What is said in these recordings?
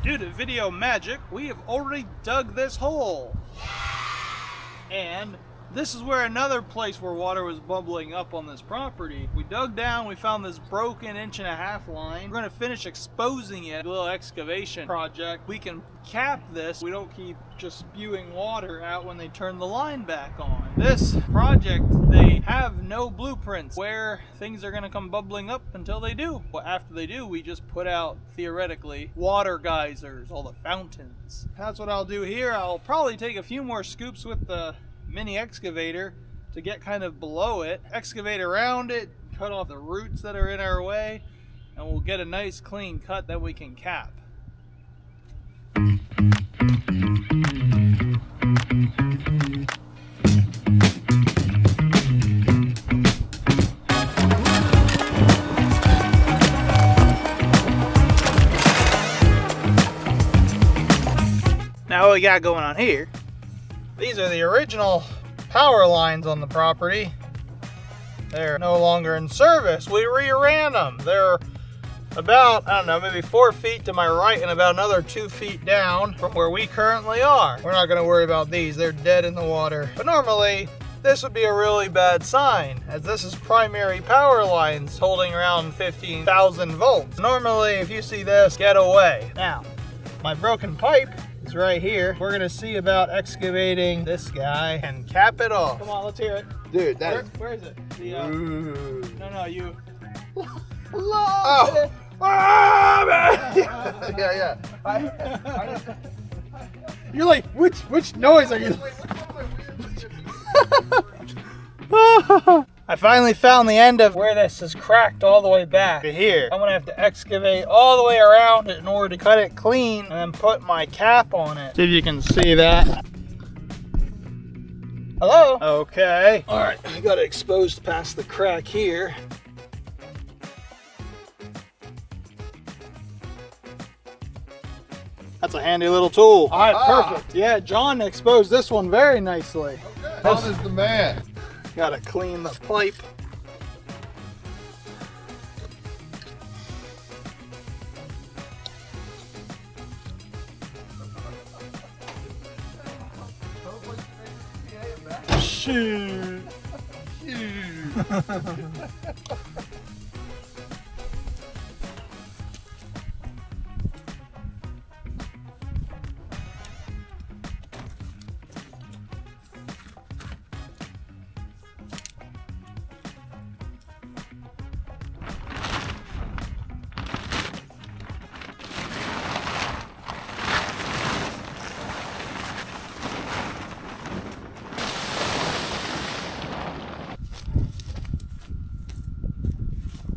Due to video magic, we have already dug this hole. And this is where another place where water was bubbling up on this property. We dug down, we found this broken 1.5 inch line. We're gonna finish exposing it. A little excavation project. We can cap this. We don't keep just spewing water out when they turn the line back on. This project, they have no blueprints where things are gonna come bubbling up until they do. Well, after they do, we just put out, theoretically, water geysers, all the fountains. That's what I'll do here. I'll probably take a few more scoops with the mini excavator to get kind of below it, excavate around it, cut off the roots that are in our way, and we'll get a nice clean cut that we can cap. Now what we got going on here, these are the original power lines on the property. They're no longer in service. We re-ran them. They're about, I don't know, maybe 4 feet to my right and about another 2 feet down from where we currently are. We're not gonna worry about these. They're dead in the water. But normally, this would be a really bad sign, as this is primary power lines holding around 15,000 volts. Normally, if you see this, get away. Now, my broken pipe is right here. We're gonna see about excavating this guy and cap it off. Come on, let's hear it. Dude, Where is it? The, no, you. Oh. Ah, man. Yeah. You're like, which noise are you? I finally found the end of where this is cracked all the way back to here. I'm gonna have to excavate all the way around it in order to cut it clean and then put my cap on it. See if you can see that. Hello? Okay. All right, I got it exposed past the crack here. That's a handy little tool. All right, perfect. Yeah, John exposed this one very nicely. Okay. John is the man. Gotta clean the pipe. Shoot.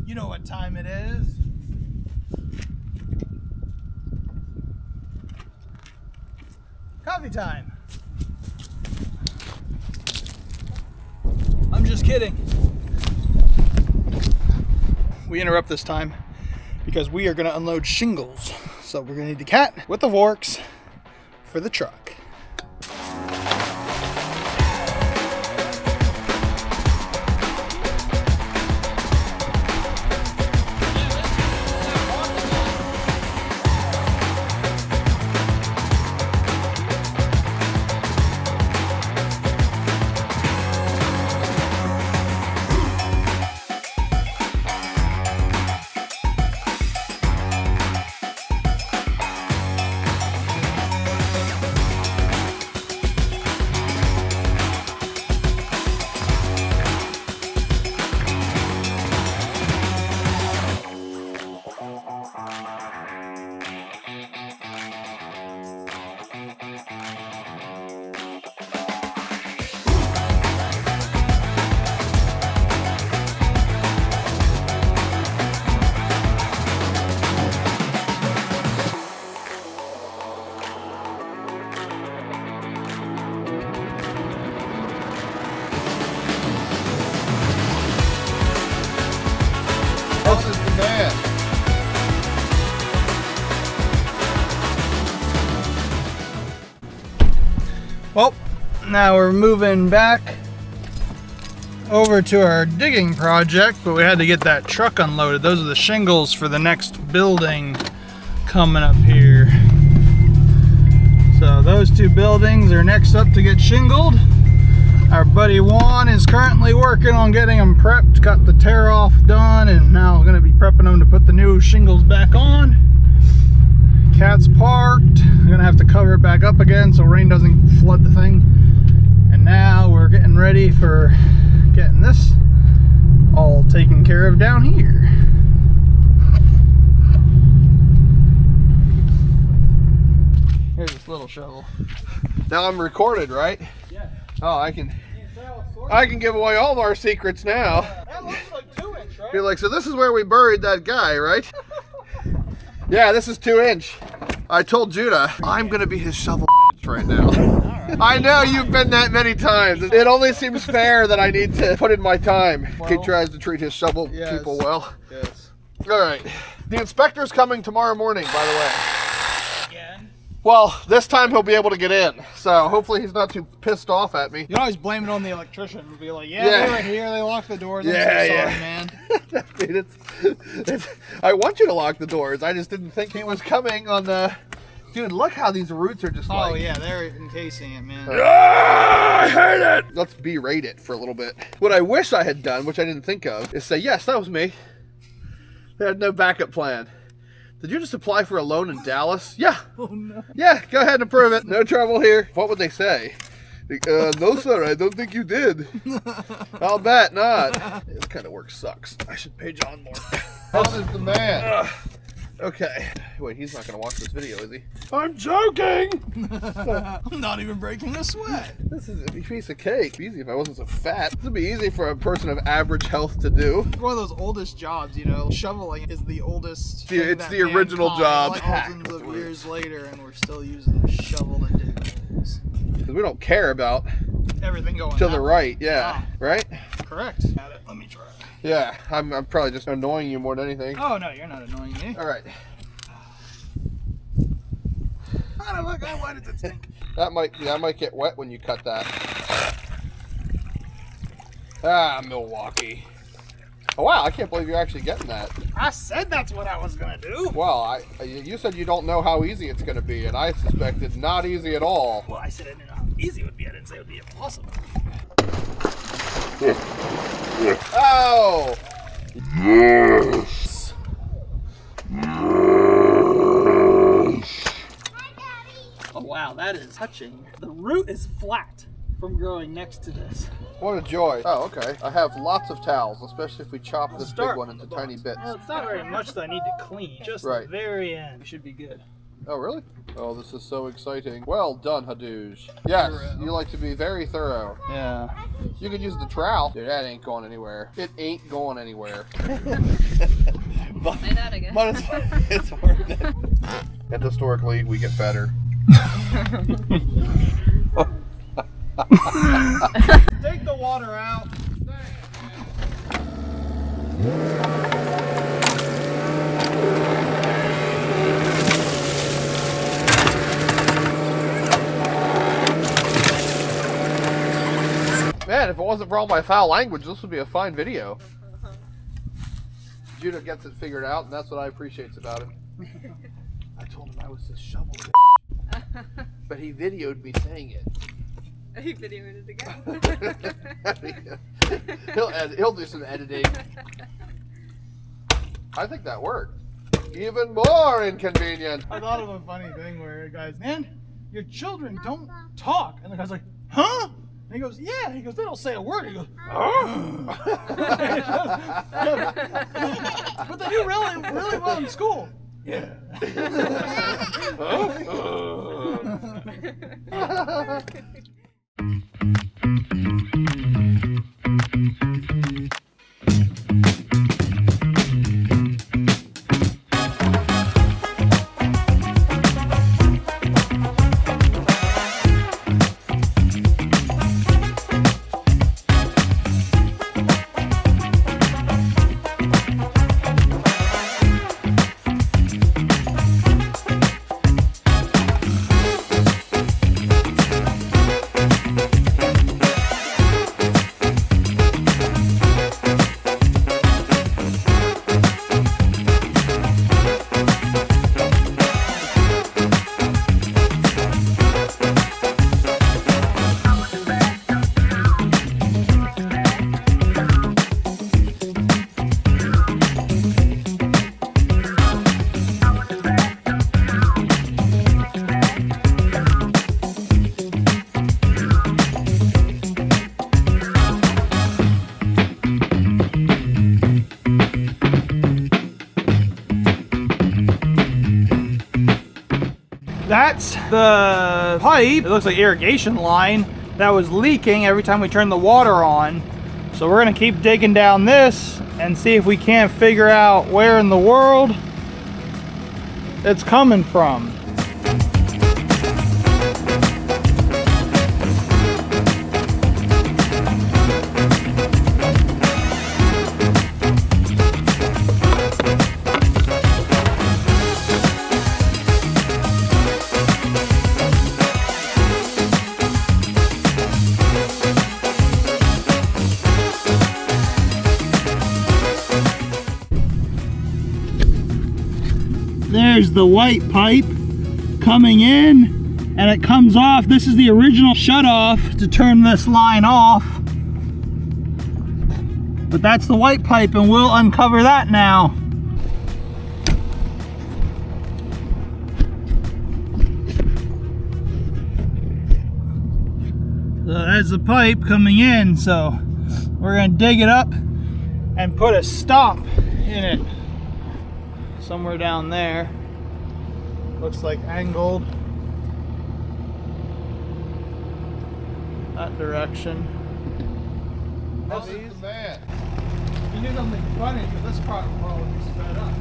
You know what time it is. Coffee time. I'm just kidding. We interrupt this time because we are going to unload shingles. So we're going to need the cat with the forks for the truck. John is the man. Well, now we're moving back over to our digging project, but we had to get that truck unloaded. Those are the shingles for the next building coming up here. So those two buildings are next up to get shingled. Our buddy Juan is currently working on getting them prepped, got the tear off done, and now we're going to be prepping them to put the new shingles back on. Cat's parked. We're going to have to cover it back up again so rain doesn't flood the thing. And now we're getting ready for getting this all taken care of down here. Here's this little shovel. Now I'm recorded, right? Yeah. Oh, I can give away all of our secrets now. That looks like 2-inch, right? You're like, so this is where we buried that guy, right? Yeah, this is 2-inch. I told Judah, I'm gonna be his shovel right now. I know you've been that many times. It only seems fair that I need to put in my time. Well, he tries to treat his shovel yes. people well. Yes. All right. The inspector's coming tomorrow morning, by the way. Again? Well, this time he'll be able to get in. So hopefully he's not too pissed off at me. You can always blame it on the electrician and be like, yeah, Yeah. they were here, they locked the doors. I'm Yeah, so sorry, yeah. man. I mean, it's, I want you to lock the doors. I just didn't think he was coming on the... Dude, look how these roots are just Oh, like... yeah, they're encasing it, man. I hate it! Let's berate it for a little bit. What I wish I had done, which I didn't think of, is say, yes, that was me. They had no backup plan. Did you just apply for a loan in Dallas? Yeah. Oh, no. Yeah, go ahead and approve it. No trouble here. What would they say? No, sir, I don't think you did. I'll bet not. This kind of work sucks. I should pay John more. John is the man. Okay. Wait, he's not going to watch this video, is he? I'm joking! I'm not even breaking a sweat. This is a piece of cake. Easy if I wasn't so fat. This would be easy for a person of average health to do. It's one of those oldest jobs, you know. Shoveling is the oldest. Dude, thing it's that the original mankind, job. Like thousands of years later, and we're still using a shovel to dig holes. Because we don't care about Everything going to that the way. right, yeah. Ah. Right? Correct. Got it. Let me try. Yeah, I'm probably just annoying you more than anything. Oh, no, you're not annoying me. All right. I don't look. Why does it stink? That might get wet when you cut that. Ah, Milwaukee. Oh wow, I can't believe you're actually getting that. I said that's what I was gonna do. Well, you said you don't know how easy it's gonna be, and I suspected not easy at all. Well, I said I didn't know how easy it would be. I didn't say it would be impossible. Oh! Yes! Oh wow, that is touching. The root is flat from growing next to this. What a joy. Oh, okay. I have lots of towels, especially if we chop this big one into tiny bits. Well, it's not very much that I need to clean. Just Right. the very end. We should be good. Oh, really? Oh, this is so exciting. Well done, Hadouj. Yes, Thorough. you like to be very thorough. Yeah. You could use the trowel. Dude, that ain't going anywhere. It ain't going anywhere. Say that again. But it's worth it. And historically, we get fatter. Take the water out. Man, if it wasn't for all my foul language, this would be a fine video. Judah gets it figured out, and that's what I appreciate about him. I told him I was this shovel but he videoed me saying it. He videoed it again. He'll do some editing. I think that worked. Even more inconvenient. I thought of a funny thing where a guy's, man, your children don't talk. And the guy's like, huh? And he goes, yeah. He goes, they don't say a word. He goes, oh. But they do really, really well in school. Yeah. That's the pipe. It looks like irrigation line that was leaking every time we turned the water on. So we're gonna keep digging down this and see if we can't figure out where in the world it's coming from. There's the white pipe coming in, and it comes off. This is the original shutoff to turn this line off. But that's the white pipe, and we'll uncover that now. So that's the pipe coming in, so we're gonna dig it up and put a stop in it. Somewhere down there. Looks like angled that direction. This is the man. You do something funny because this part will be sped up.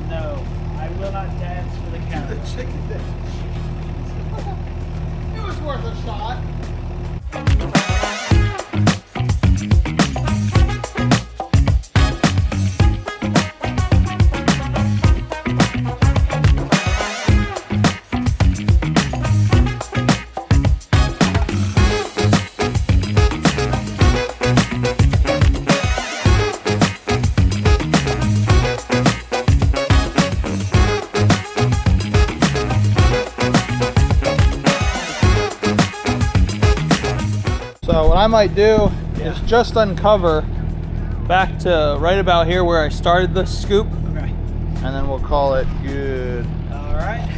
No, I will not dance for the camera. The chicken dance. It was worth a shot. So what I might do is just uncover back to right about here where I started the scoop. Okay. And then we'll call it good. All right.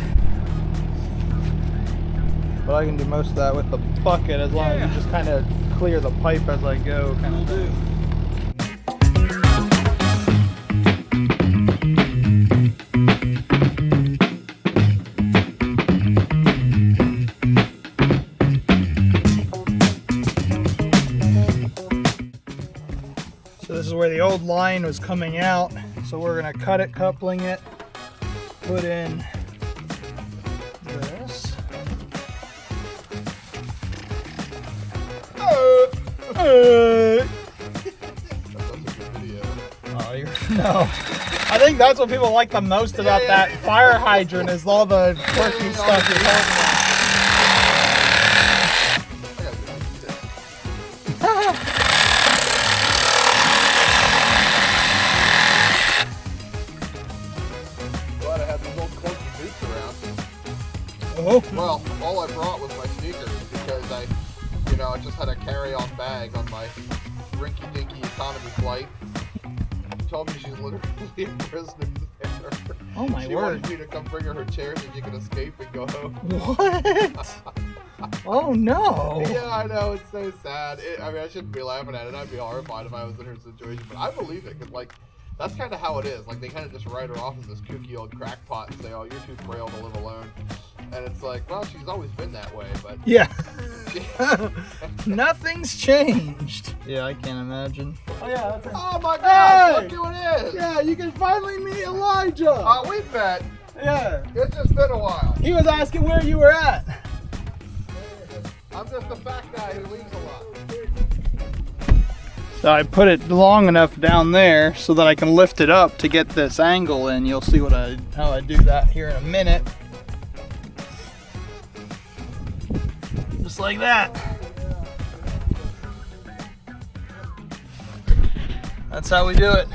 But I can do most of that with the bucket as long as you just kind of clear the pipe as I go. Kind of do. This is where the old line was coming out, so we're gonna cut it, coupling it, put in this. Oh, no. I think that's what people like the most about that fire hydrant is all the quirky stuff you're talking about. Oh. Well, all I brought was my sneakers because I just had a carry-on bag on my rinky-dinky economy flight. She told me she's literally a prisoner there. Oh my word. She wanted me to come bring her her chair so she could escape and go home. What? Oh no. Yeah, I know, it's so sad. I mean, I shouldn't be laughing at it. I'd be horrified if I was in her situation, but I believe it, because, like, that's kind of how it is. Like, they kind of just write her off as this kooky old crackpot and say, oh, you're too frail to live alone. And it's like, well, she's always been that way, but... Yeah. Nothing's changed. Yeah, I can't imagine. Oh, yeah. That's oh, my gosh, look who it is. Yeah, you can finally meet Elijah. We've met. Yeah. It's just been a while. He was asking where you were at. I'm just a fat guy who leaves a lot. So I put it long enough down there so that I can lift it up to get this angle in. You'll see how I do that here in a minute. Just like that. That's how we do it.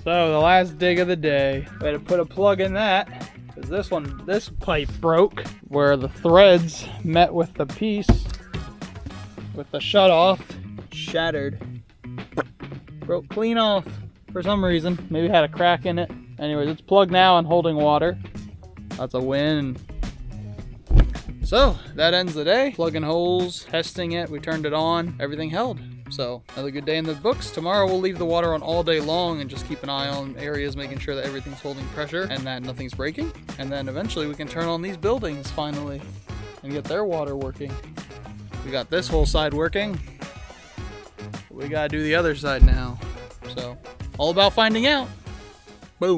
So the last dig of the day, we had to put a plug in that because this pipe broke where the threads met with the piece with the shut off, shattered, broke clean off for some reason. Maybe it had a crack in it. Anyways, it's plugged now and holding water. That's a win. So that ends the day. Plugging holes, testing it, we turned it on, everything held. So another good day in the books. Tomorrow we'll leave the water on all day long and just keep an eye on areas, making sure that everything's holding pressure and that nothing's breaking. And then eventually we can turn on these buildings finally and get their water working. We got this whole side working. We gotta do the other side now. So all about finding out. Boom.